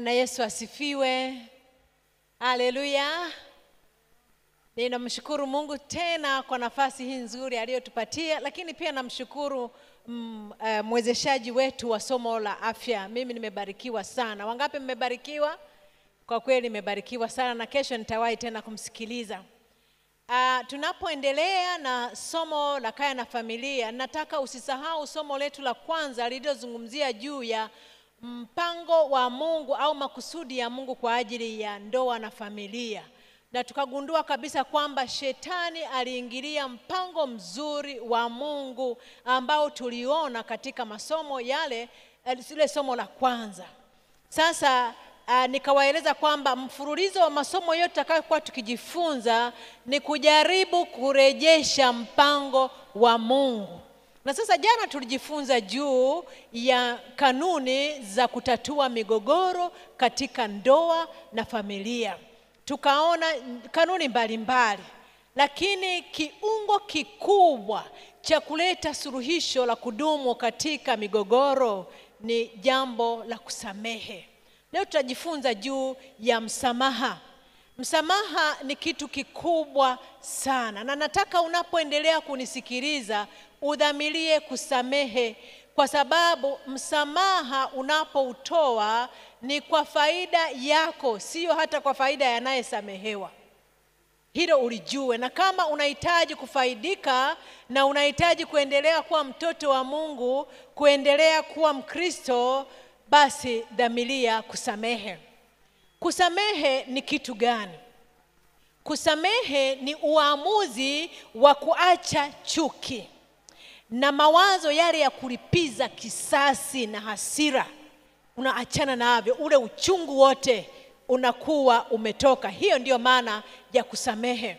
Bwana Yesu asifiwe. Haleluya. Ninamshukuru Mungu tena kwa nafasi hii nzuri aliyotupatia, lakini pia namshukuru mwezeshaji wetu wa somo la afya. Mimi nimebarikiwa sana. Wangapi mmebarikiwa? Kwa kweli nimebarikiwa sana, na kesho nitawahi tena kumsikiliza. Tunapoendelea na somo la kaya na familia, nataka usisahau somo letu la kwanza lililozungumzia juu ya mpango wa Mungu au makusudi ya Mungu kwa ajili ya ndoa na familia. Na tukagundua kabisa kwamba shetani aliingilia mpango mzuri wa Mungu ambao tuliona katika masomo yale, ile somo la kwanza. Sasa nikawaeleza kwamba mfululizo wa masomo yote tutakayokuwa tukijifunza ni kujaribu kurejesha mpango wa Mungu. Na sasa jana tulijifunza juu ya kanuni za kutatua migogoro katika ndoa na familia. Tukaona kanuni mbalimbali, lakini kiungo kikubwa cha kuleta suluhisho la kudumu katika migogoro ni jambo la kusamehe. Leo tutajifunza juu ya msamaha. Msamaha ni kitu kikubwa sana, na nataka unapoendelea kunisikiliza udhamirie kusamehe, kwa sababu msamaha unapoutoa ni kwa faida yako, sio hata kwa faida ya anayesamehewa. Hilo ulijue. Na kama unahitaji kufaidika na unahitaji kuendelea kuwa mtoto wa Mungu, kuendelea kuwa Mkristo, basi dhamiria kusamehe. Kusamehe ni kitu gani? Kusamehe ni uamuzi wa kuacha chuki na mawazo yale ya kulipiza kisasi na hasira. Unaachana navyo, ule uchungu wote unakuwa umetoka. Hiyo ndiyo maana ya kusamehe.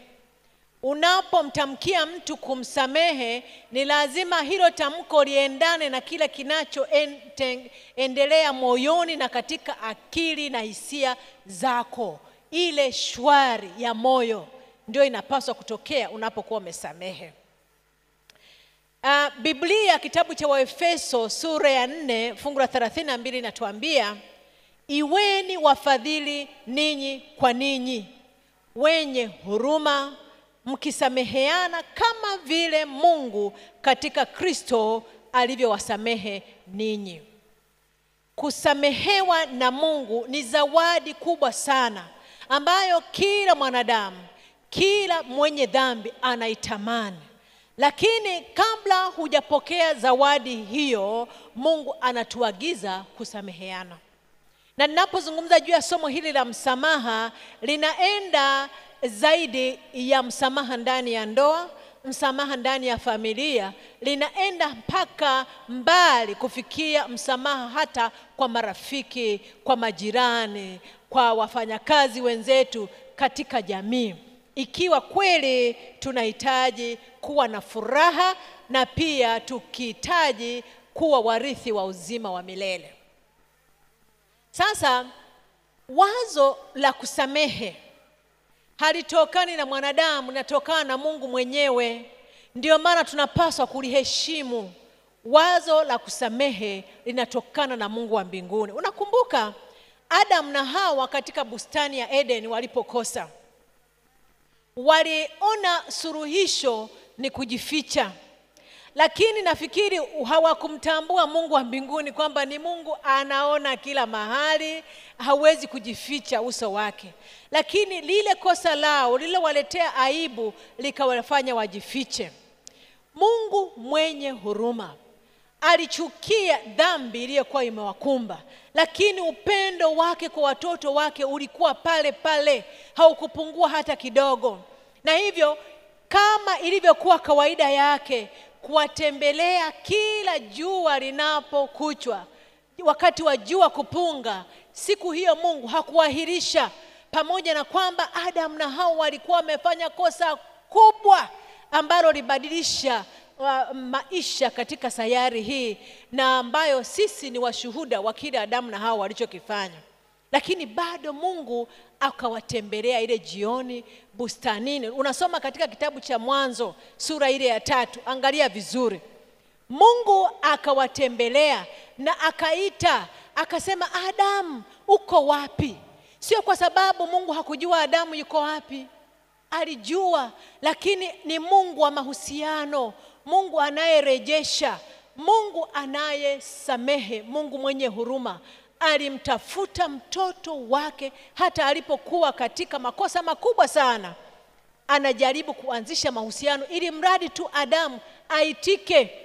Unapomtamkia mtu kumsamehe, ni lazima hilo tamko liendane na kile kinachoendelea moyoni na katika akili na hisia zako. Ile shwari ya moyo ndio inapaswa kutokea unapokuwa umesamehe. Biblia kitabu cha Waefeso sura ya 4 fungu la 32 inatuambia, iweni wafadhili ninyi kwa ninyi, wenye huruma, mkisameheana kama vile Mungu katika Kristo alivyowasamehe ninyi. Kusamehewa na Mungu ni zawadi kubwa sana ambayo kila mwanadamu, kila mwenye dhambi anaitamani. Lakini kabla hujapokea zawadi hiyo, Mungu anatuagiza kusameheana. Na ninapozungumza juu ya somo hili la msamaha, linaenda zaidi ya msamaha ndani ya ndoa, msamaha ndani ya familia, linaenda mpaka mbali kufikia msamaha hata kwa marafiki, kwa majirani, kwa wafanyakazi wenzetu katika jamii. Ikiwa kweli tunahitaji kuwa na furaha na pia tukihitaji kuwa warithi wa uzima wa milele. Sasa wazo la kusamehe halitokani na mwanadamu, linatokana na Mungu mwenyewe. Ndio maana tunapaswa kuliheshimu. Wazo la kusamehe linatokana na Mungu wa mbinguni. Unakumbuka Adam na Hawa katika bustani ya Eden walipokosa, waliona suluhisho ni kujificha. Lakini nafikiri hawakumtambua Mungu wa mbinguni kwamba ni Mungu anaona kila mahali, hawezi kujificha uso wake. Lakini lile kosa lao lililowaletea aibu likawafanya wajifiche. Mungu mwenye huruma alichukia dhambi iliyokuwa imewakumba, lakini upendo wake kwa watoto wake ulikuwa pale pale, haukupungua hata kidogo. Na hivyo kama ilivyokuwa kawaida yake kuwatembelea kila jua linapokuchwa, wakati wa jua kupunga, siku hiyo Mungu hakuahirisha. Pamoja na kwamba Adam na Hawa walikuwa wamefanya kosa kubwa ambalo libadilisha maisha katika sayari hii, na ambayo sisi ni washuhuda wa kile Adam na Hawa walichokifanya, lakini bado Mungu akawatembelea ile jioni bustanini. Unasoma katika kitabu cha Mwanzo sura ile ya 3, angalia vizuri. Mungu akawatembelea na akaita akasema, Adamu uko wapi? Sio kwa sababu Mungu hakujua Adamu yuko wapi. Alijua, lakini ni Mungu wa mahusiano, Mungu anayerejesha, Mungu anayesamehe, Mungu mwenye huruma. Alimtafuta mtoto wake hata alipokuwa katika makosa makubwa sana. Anajaribu kuanzisha mahusiano ili mradi tu Adamu aitike.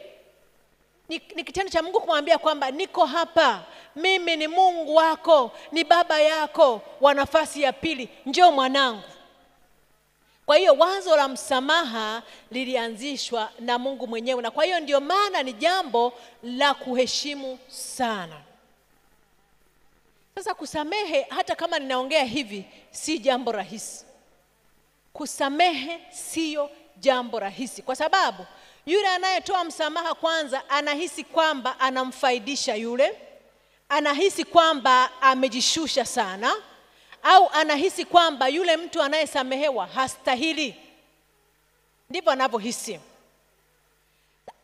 Ni kitendo cha Mungu kumwambia kwamba niko hapa, mimi ni Mungu wako, ni baba yako wa nafasi ya pili, njoo mwanangu. Kwa hiyo wazo la msamaha lilianzishwa na Mungu mwenyewe, na kwa hiyo ndio maana ni jambo la kuheshimu sana. Sasa kusamehe, hata kama ninaongea hivi, si jambo rahisi. Kusamehe sio jambo rahisi, kwa sababu yule anayetoa msamaha kwanza anahisi kwamba anamfaidisha yule, anahisi kwamba amejishusha sana, au anahisi kwamba yule mtu anayesamehewa hastahili. Ndivyo anavyohisi.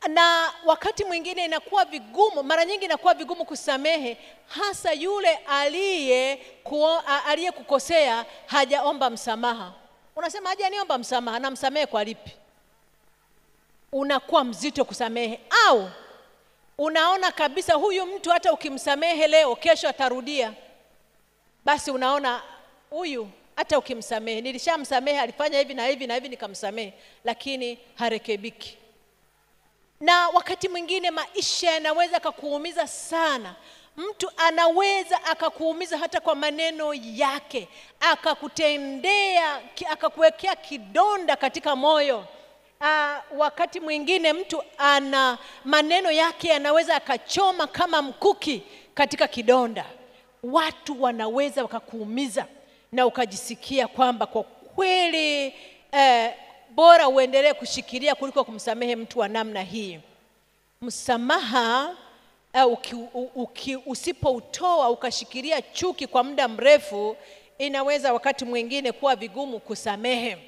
Na wakati mwingine inakuwa vigumu, mara nyingi inakuwa vigumu kusamehe, hasa yule aliyekukosea hajaomba msamaha. Unasema hajaniomba msamaha, na msamehe kwa lipi? Unakuwa mzito kusamehe, au unaona kabisa huyu mtu hata ukimsamehe leo, kesho atarudia. Basi unaona huyu hata ukimsamehe, nilishamsamehe, alifanya hivi na hivi na hivi nikamsamehe, lakini harekebiki. Na wakati mwingine maisha yanaweza kukuumiza sana. Mtu anaweza akakuumiza hata kwa maneno yake, akakutendea, akakuwekea kidonda katika moyo. Wakati mwingine mtu ana maneno yake yanaweza akachoma kama mkuki katika kidonda. Watu wanaweza wakakuumiza na ukajisikia kwamba kwa kweli bora uendelee kushikilia kuliko kumsamehe mtu wa namna hii. Msamaha usipoutoa ukashikilia chuki kwa muda mrefu, inaweza wakati mwingine kuwa vigumu kusamehe.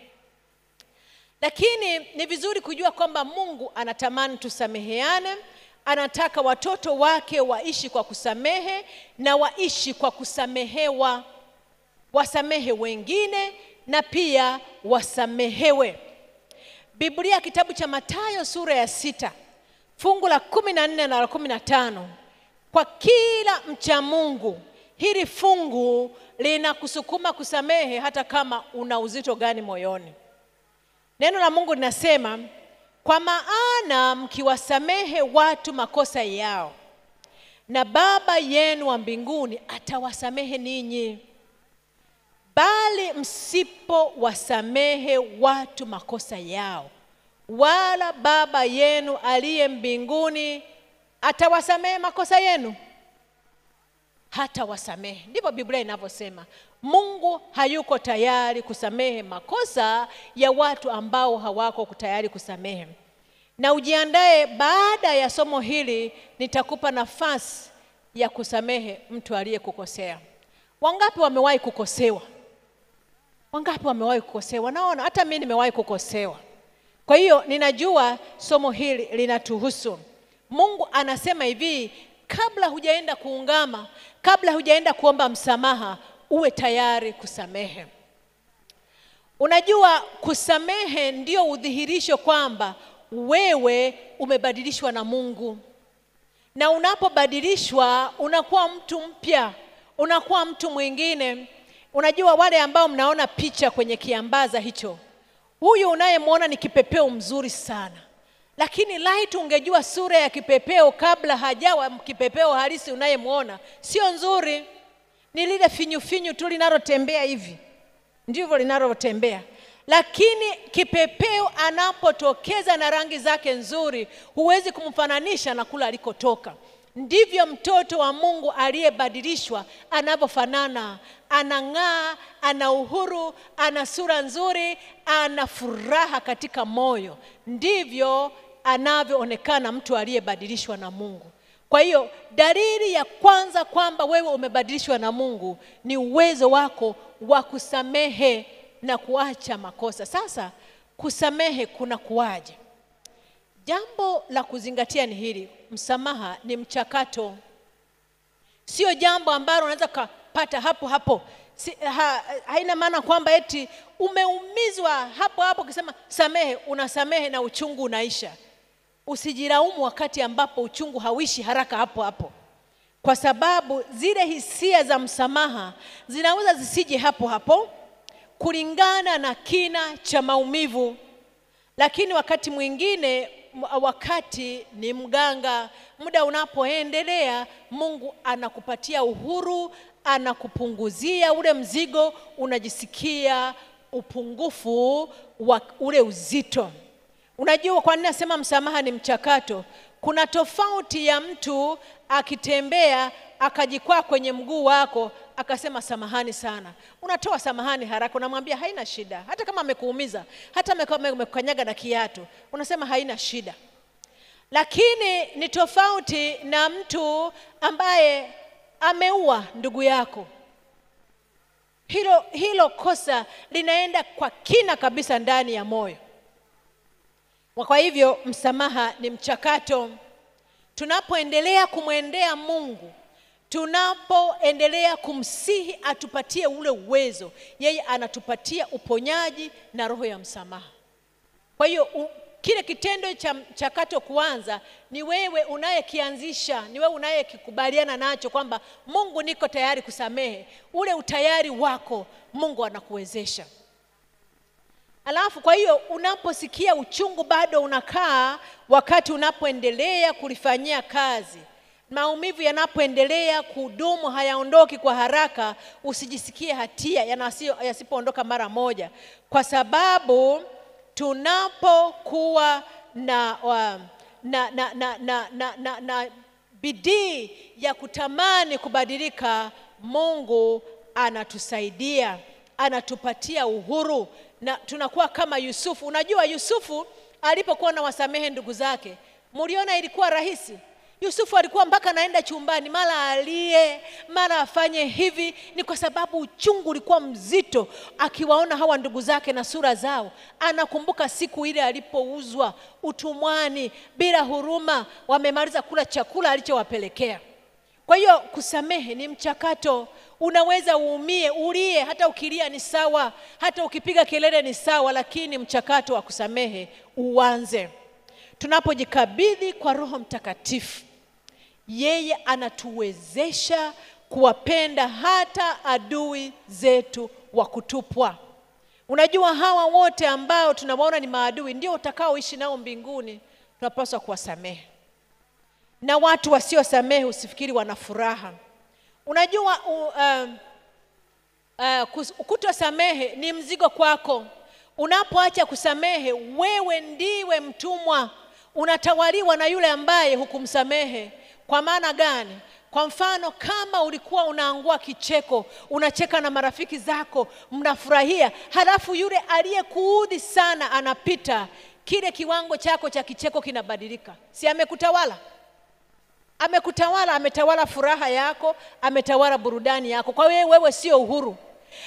Lakini ni vizuri kujua kwamba Mungu anatamani tusameheane. Anataka watoto wake waishi kwa kusamehe na waishi kwa kusamehewa. Wasamehe wengine na pia wasamehewe. Biblia kitabu cha Mathayo sura ya 6 fungu la 14 na la 15. Kwa kila mcha Mungu, hili fungu linakusukuma kusamehe hata kama una uzito gani moyoni. Neno la Mungu linasema, kwa maana mkiwasamehe watu makosa yao, na Baba yenu wa mbinguni atawasamehe ninyi. Bali msipowasamehe watu makosa yao, wala Baba yenu aliye mbinguni atawasamehe makosa yenu? Hatawasamehe. Ndivyo Biblia inavyosema. Mungu hayuko tayari kusamehe makosa ya watu ambao hawako tayari kusamehe. Na ujiandae, baada ya somo hili nitakupa nafasi ya kusamehe mtu aliyekukosea. Wangapi wamewahi kukosewa? Wangapi wamewahi kukosewa? Naona hata mimi nimewahi kukosewa. Kwa hiyo ninajua somo hili linatuhusu. Mungu anasema hivi, kabla hujaenda kuungama, kabla hujaenda kuomba msamaha, uwe tayari kusamehe. Unajua kusamehe ndio udhihirisho kwamba wewe umebadilishwa na Mungu. Na unapobadilishwa unakuwa mtu mpya, unakuwa mtu mwingine. Unajua wale ambao mnaona picha kwenye kiambaza hicho, huyu unayemwona ni kipepeo mzuri sana. Lakini light ungejua sura ya kipepeo kabla hajawa kipepeo halisi unayemwona, sio nzuri. Ni lile finyu finyu tu linalotembea hivi. Ndivyo linalotembea. Lakini kipepeo anapotokeza na rangi zake nzuri, huwezi kumfananisha na kula alikotoka. Ndivyo mtoto wa Mungu aliyebadilishwa anavyofanana. Anang'aa, ana uhuru, ana sura nzuri, ana furaha katika moyo. Ndivyo anavyoonekana mtu aliyebadilishwa na Mungu. Kwa hiyo dalili ya kwanza kwamba wewe umebadilishwa na Mungu ni uwezo wako wa kusamehe na kuacha makosa. Sasa kusamehe kuna kuaje? Jambo la kuzingatia ni hili, msamaha ni mchakato. Sio jambo ambalo unaweza kupata hapo hapo. Haina maana kwamba eti umeumizwa hapo hapo ukisema samehe, unasamehe na uchungu unaisha. Usijilaumu wakati ambapo uchungu hauishi haraka hapo hapo, kwa sababu zile hisia za msamaha zinaweza zisije hapo hapo kulingana na kina cha maumivu. Lakini wakati mwingine, wakati ni mganga, muda unapoendelea, Mungu anakupatia uhuru, anakupunguzia ule mzigo, unajisikia upungufu wa ule uzito. Unajua kwa nini nasema msamaha ni mchakato? Kuna tofauti ya mtu akitembea akajikwaa kwenye mguu wako akasema samahani sana. Unatoa samahani haraka, unamwambia haina shida. Hata kama amekuumiza, hata amekukanyaga na kiatu, unasema haina shida. Lakini ni tofauti na mtu ambaye ameua ndugu yako. Hilo kosa linaenda kwa kina kabisa ndani ya moyo. Kwa hivyo msamaha ni mchakato. Tunapoendelea kumwendea Mungu, tunapoendelea kumsihi atupatie ule uwezo, yeye anatupatia uponyaji na roho ya msamaha. Kwa hiyo kile kitendo cha mchakato kuanza ni wewe unayekianzisha, ni wewe unayekikubaliana nacho kwamba Mungu, niko tayari kusamehe. Ule utayari wako Mungu anakuwezesha. Alafu kwa hiyo unaposikia uchungu bado unakaa, wakati unapoendelea kulifanyia kazi, maumivu yanapoendelea kudumu, hayaondoki kwa haraka, usijisikie hatia yasipoondoka mara moja, kwa sababu tunapokuwa na bidii ya kutamani kubadilika, Mungu anatusaidia, anatupatia uhuru, na tunakuwa kama Yusufu. Unajua Yusufu alipokuwa na wasamehe ndugu zake, mliona ilikuwa rahisi? Yusufu alikuwa mpaka naenda chumbani, mara alie, mara afanye hivi. Ni kwa sababu uchungu ulikuwa mzito, akiwaona hawa ndugu zake na sura zao. Anakumbuka siku ile alipouzwa utumwani bila huruma, wamemaliza kula chakula alichowapelekea. Kwa hiyo kusamehe ni mchakato. Unaweza uumie, ulie, hata ukilia ni sawa, hata ukipiga kelele ni sawa, lakini mchakato wa kusamehe uanze. Tunapojikabidhi kwa Roho Mtakatifu, yeye anatuwezesha kuwapenda hata adui zetu wa kutupwa. Unajua hawa wote ambao tunawaona ni maadui ndio utakaoishi nao mbinguni. Tunapaswa kuwasamehe. Na watu wasiosamehe usifikiri wana furaha. Unajua kutosamehe ni mzigo kwako. Unapoacha kusamehe, wewe ndiwe mtumwa, unatawaliwa na yule ambaye hukumsamehe. Kwa maana gani? Kwa mfano, kama ulikuwa unaangua kicheko, unacheka na marafiki zako, mnafurahia, halafu yule aliyekuudhi sana anapita, kile kiwango chako cha kicheko kinabadilika. Si amekutawala? Amekutawala, ametawala furaha yako, ametawala burudani yako. Kwa wewe sio uhuru.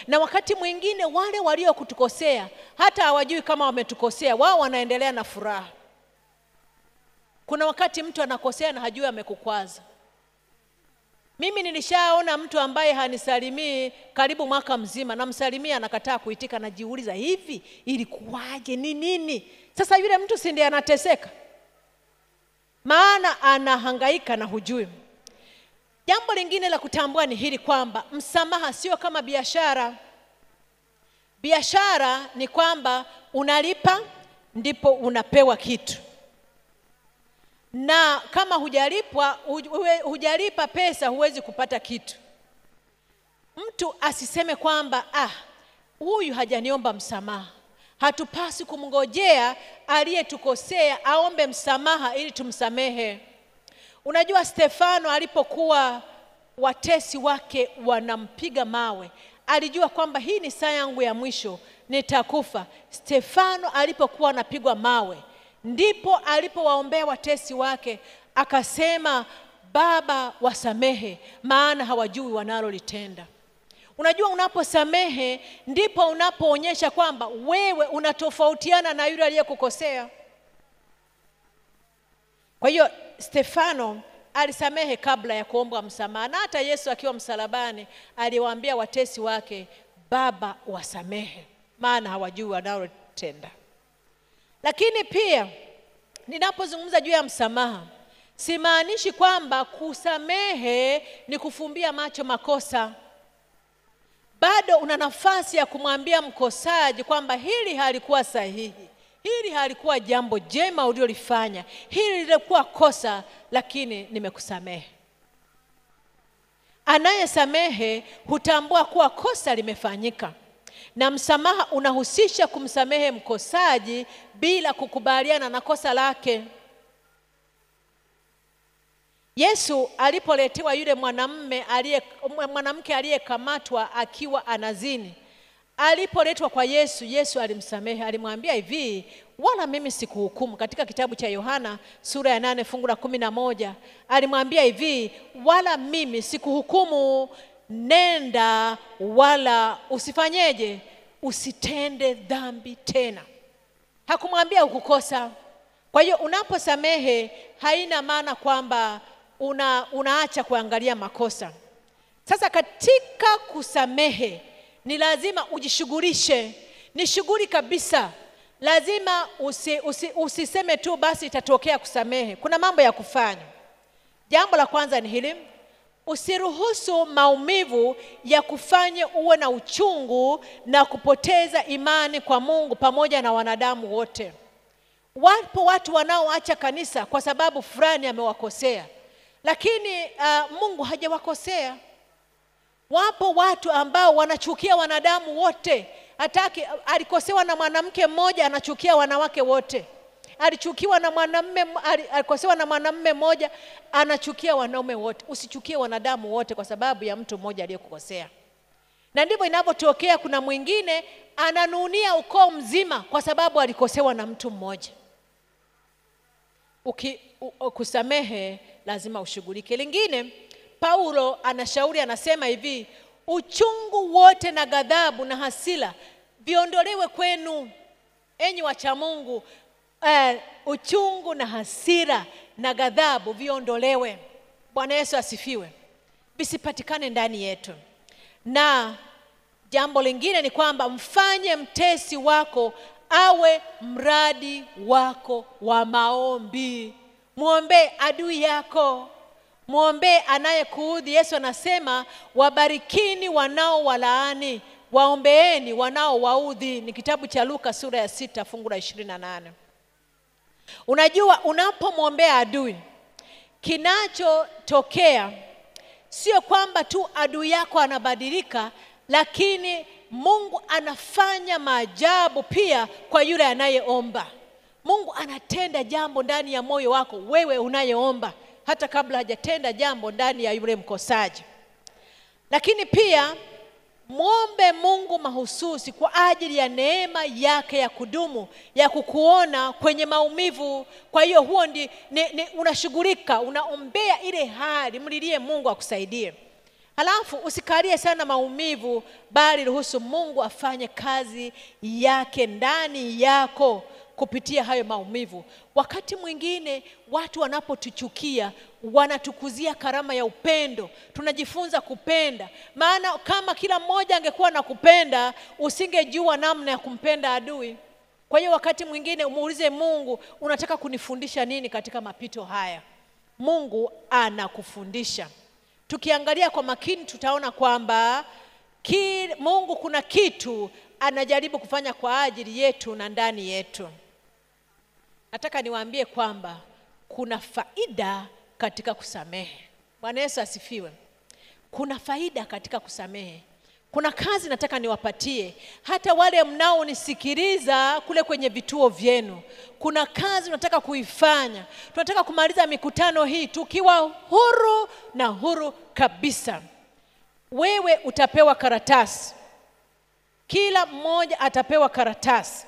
Na wakati mwingine wale waliokutukosea hata hawajui kama wametukosea, wao wanaendelea na furaha. Kuna wakati mtu anakosea na hajui amekukwaza. Mimi nilishaona mtu ambaye hanisalimii karibu mwaka mzima, na msalimia anakataa kuitika, najiuliza hivi ilikuwaje, ni nini? Sasa yule mtu si ndiye anateseka? Maana anahangaika na hujui. Jambo lingine la kutambua ni hili kwamba msamaha sio kama biashara. Biashara ni kwamba unalipa ndipo unapewa kitu. Na kama hujalipa pesa huwezi kupata kitu. Mtu asiseme kwamba huyu hajaniomba msamaha. Hatupasi kumngojea aliyetukosea aombe msamaha ili tumsamehe. Unajua Stefano alipokuwa watesi wake wanampiga mawe, alijua kwamba hii ni saa yangu ya mwisho, nitakufa. Stefano alipokuwa anapigwa mawe, ndipo alipowaombea watesi wake, akasema, Baba wasamehe, maana hawajui wanalolitenda. Unajua unaposamehe ndipo unapoonyesha kwamba wewe unatofautiana na yule aliyekukosea. Kwa hiyo Stefano alisamehe kabla ya kuomba msamaha. Na hata Yesu akiwa msalabani aliwaambia watesi wake, Baba wasamehe, maana hawajui wanalotenda. Lakini pia ninapozungumza juu ya msamaha, simaanishi kwamba kusamehe ni kufumbia macho makosa. Bado una nafasi ya kumwambia mkosaji kwamba hili halikuwa sahihi, hili halikuwa jambo jema uliolifanya, hili lilikuwa kosa, lakini nimekusamehe. Anayesamehe hutambua kuwa kosa limefanyika, na msamaha unahusisha kumsamehe mkosaji bila kukubaliana na kosa lake. Yesu alipoletewa yule mwanamke aliyekamatwa akiwa anazini, alipoletwa kwa Yesu, Yesu alimsamehe. Alimwambia hivi, wala mimi sikuhukumu. Katika kitabu cha Yohana sura ya 8 fungu la 11, alimwambia hivi, wala mimi sikuhukumu, nenda wala usifanyeje, usitende dhambi tena. Hakumwambia ukukosa. Kwa hiyo unaposamehe haina maana kwamba unaacha kuangalia makosa. Sasa katika kusamehe ni lazima ujishughulishe, ni shughuli kabisa. Lazima usiseme tu basi itatokea kusamehe. Kuna mambo ya kufanya. Jambo la kwanza ni hili: usiruhusu maumivu ya kufanya uwe na uchungu na kupoteza imani kwa Mungu pamoja na wanadamu wote. Wapo watu wanaoacha kanisa kwa sababu fulani amewakosea, lakini Mungu hajawakosea. Wapo watu ambao wanachukia wanadamu wote. Alikosewa na mwanamke mmoja, anachukia wanawake wote. Alikosewa na mwanamume mmoja, anachukia wanaume wote. Usichukie wanadamu wote kwa sababu ya mtu mmoja aliyekukosea. Na ndivyo inavyotokea, kuna mwingine ananunia ukoo mzima kwa sababu alikosewa na mtu mmoja. Kusamehe lazima ushughulike. Lingine, Paulo anashauri, anasema hivi, uchungu wote na ghadhabu na hasira viondolewe kwenu, enyi wacha Mungu. Uchungu na hasira na ghadhabu viondolewe. Bwana Yesu asifiwe. Visipatikane ndani yetu. Na jambo lingine ni kwamba mfanye mtesi wako awe mradi wako wa maombi. Muombe adui yako, muombe anayekuudhi. Yesu anasema, wabarikini wanao walaani, waombeeni wanao waudhi. Ni kitabu cha Luka sura ya 6 fungu la 28. Unajua, unapomwombea adui, kinachotokea sio kwamba tu adui yako anabadilika, lakini Mungu anafanya maajabu pia kwa yule anayeomba. Mungu anatenda jambo ndani ya moyo wako wewe unayeomba, hata kabla hajatenda jambo ndani ya yule mkosaji. Lakini pia muombe Mungu mahususi kwa ajili ya neema yake ya kudumu ya kukuona kwenye maumivu. Kwa hiyo huo unashughulika, unaombea ile hali, mlilie Mungu akusaidie. Halafu usikalie sana maumivu, bali ruhusu Mungu afanye kazi yake ndani yako kupitia hayo maumivu. Wakati mwingine watu wanapotuchukia wanatukuzia karama ya upendo. Tunajifunza kupenda, maana kama kila mmoja angekuwa na kupenda, usingejua namna ya kumpenda adui. Kwa hiyo wakati mwingine umuulize Mungu, unataka kunifundisha nini katika mapito haya? Mungu anakufundisha. Tukiangalia kwa makini tutaona kwamba Mungu kuna kitu anajaribu kufanya kwa ajili yetu na ndani yetu. Nataka niwaambie kwamba kuna faida katika kusamehe. Bwana Yesu asifiwe. Kuna faida katika kusamehe. Kuna kazi nataka niwapatie hata wale mnaonisikiliza kule kwenye vituo vyenu. Kuna kazi nataka kuifanya. Tunataka kumaliza mikutano hii tukiwa huru na huru kabisa. Wewe utapewa karatasi. Kila mmoja atapewa karatasi.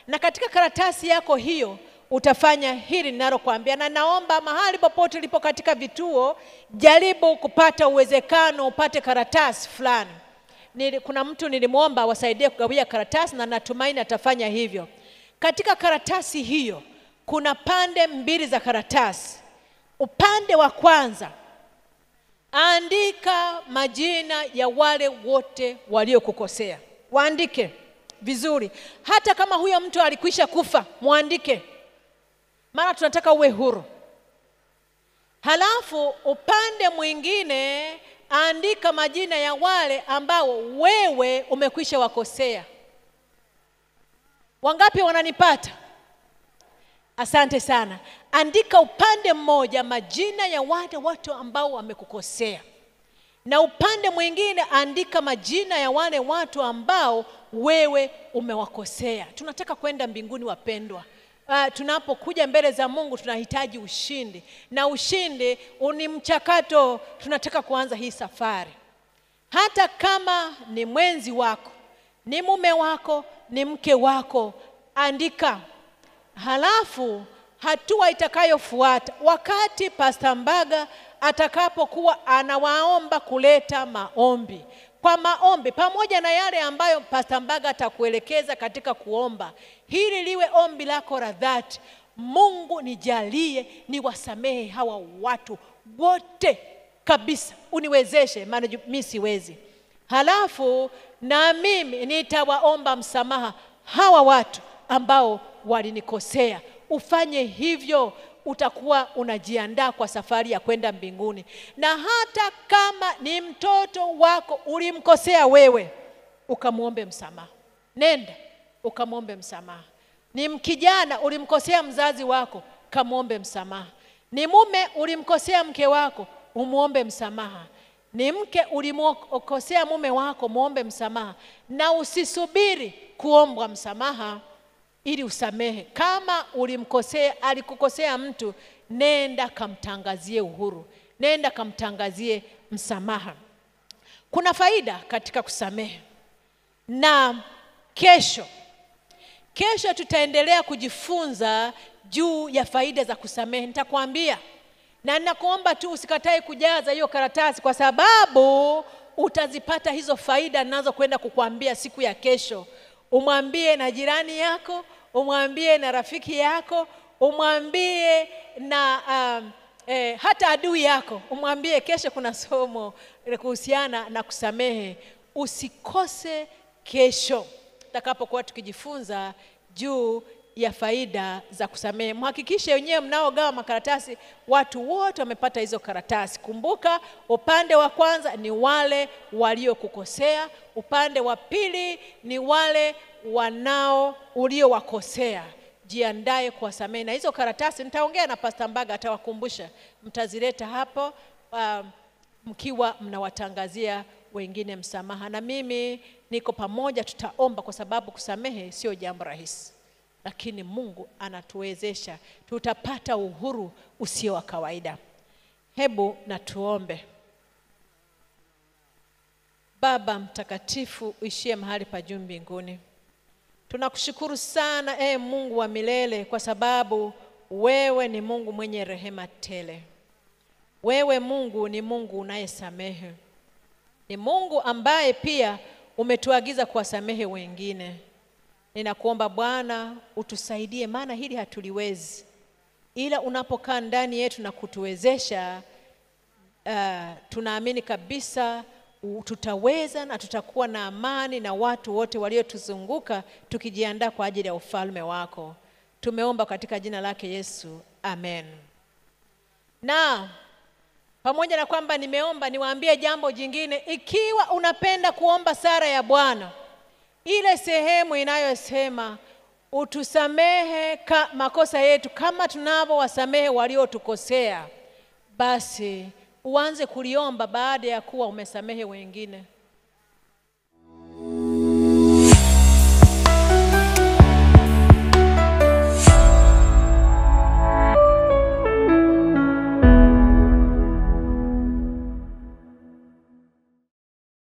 Na katika karatasi yako hiyo utafanya hili ninalokuambia. Na naomba mahali popote ulipo katika vituo, jaribu kupata uwezekano upate karatasi fulani. Kuna mtu nilimuomba wasaidie kugawia karatasi na natumaini atafanya hivyo. Katika karatasi hiyo kuna pande mbili za karatasi. upande wa kwanza, andika majina ya wale wote waliokukosea. Waandike vizuri. Hata kama huyo mtu alikwisha kufa, muandike. Maana tunataka uwe huru. Halafu upande mwingine, andika majina ya wale ambao wewe umekwisha wakosea. Wangapi wananipata? Asante sana. Andika upande mmoja majina ya wale watu ambao wamekukosea, na upande mwingine andika majina ya wale watu ambao wewe umewakosea. Tunataka kwenda mbinguni, wapendwa. Tunapokuja mbele za Mungu tunahitaji ushindi, na ushindi ni mchakato. Tunataka kuanza hii safari. Hata kama ni mwenzi wako, ni mume wako, ni mke wako, andika. Halafu hatua itakayofuata, wakati Pastor Mbaga atakapokuwa anawaomba kuleta maombi, kwa maombi pamoja na yale ambayo Pastor Mbaga atakuelekeza katika kuomba, hili liwe ombi lako la dhati: Mungu nijalie niwasamehe hawa watu wote kabisa, uniwezeshe, maana mimi siwezi. Halafu na mimi nitawaomba msamaha hawa watu ambao walinikosea. Ufanye hivyo, utakuwa unajiandaa kwa safari ya kwenda mbinguni. Na hata kama ni mtoto wako ulimkosea wewe, ukamuombe msamaha. Nenda ukamuombe msamaha. Ni mkijana ulimkosea mzazi wako, kamuombe msamaha. Ni mume ulimkosea mke wako, umuombe msamaha. Ni mke ulimkosea mume wako, muombe msamaha. Na usisubiri kuombwa msamaha ili usamehe. Kama alikukosea mtu, nenda kamtangazie uhuru, nenda kamtangazie msamaha. Kuna faida katika kusamehe. Na kesho tutaendelea kujifunza juu ya faida za kusamehe. Nitakwambia, na ninakuomba tu usikatae kujaza hiyo karatasi, kwa sababu utazipata hizo faida ninazo kwenda kukuambia siku ya kesho. Umwambie na jirani yako, umwambie na rafiki yako, umwambie na hata adui yako. Umwambie kesho kuna somo kuhusiana na kusamehe. Usikose kesho tutakapokuwa tukijifunza juu ya faida za kusamehe. Mhakikishe wenyewe mnaogawa makaratasi watu wote wamepata hizo karatasi. Kumbuka, upande wa kwanza ni wale waliokukosea, upande wa pili ni wale uliowakosea. Jiandae kuwasamehe. Na hizo karatasi nitaongea na Pastor Mbaga, atawakumbusha. Mtazileta hapo mkiwa mnawatangazia wengine msamaha. Na mimi niko pamoja, tutaomba, kwa sababu kusamehe sio jambo rahisi, lakini Mungu anatuwezesha. Tutapata uhuru usio wa kawaida. Hebu na tuombe. Baba mtakatifu, uishie mahali pa juu mbinguni, tunakushukuru sana Mungu wa milele, kwa sababu wewe ni Mungu mwenye rehema tele. Wewe Mungu ni Mungu unayesamehe. Ni Mungu ambaye pia umetuagiza kuwasamehe wengine. Ninakuomba Bwana utusaidie, maana hili hatuliwezi, ila unapokaa ndani yetu na kutuwezesha, tunaamini kabisa tutaweza, na tutakuwa na amani na watu wote waliotuzunguka, tukijiandaa kwa ajili ya ufalme wako. Tumeomba katika jina lake Yesu, amen. Na pamoja na kwamba nimeomba, niwaambie jambo jingine. Ikiwa unapenda kuomba sala ya Bwana, ile sehemu inayosema utusamehe makosa yetu kama tunavyowasamehe waliotukosea, basi uanze kuliomba baada ya kuwa umesamehe wengine.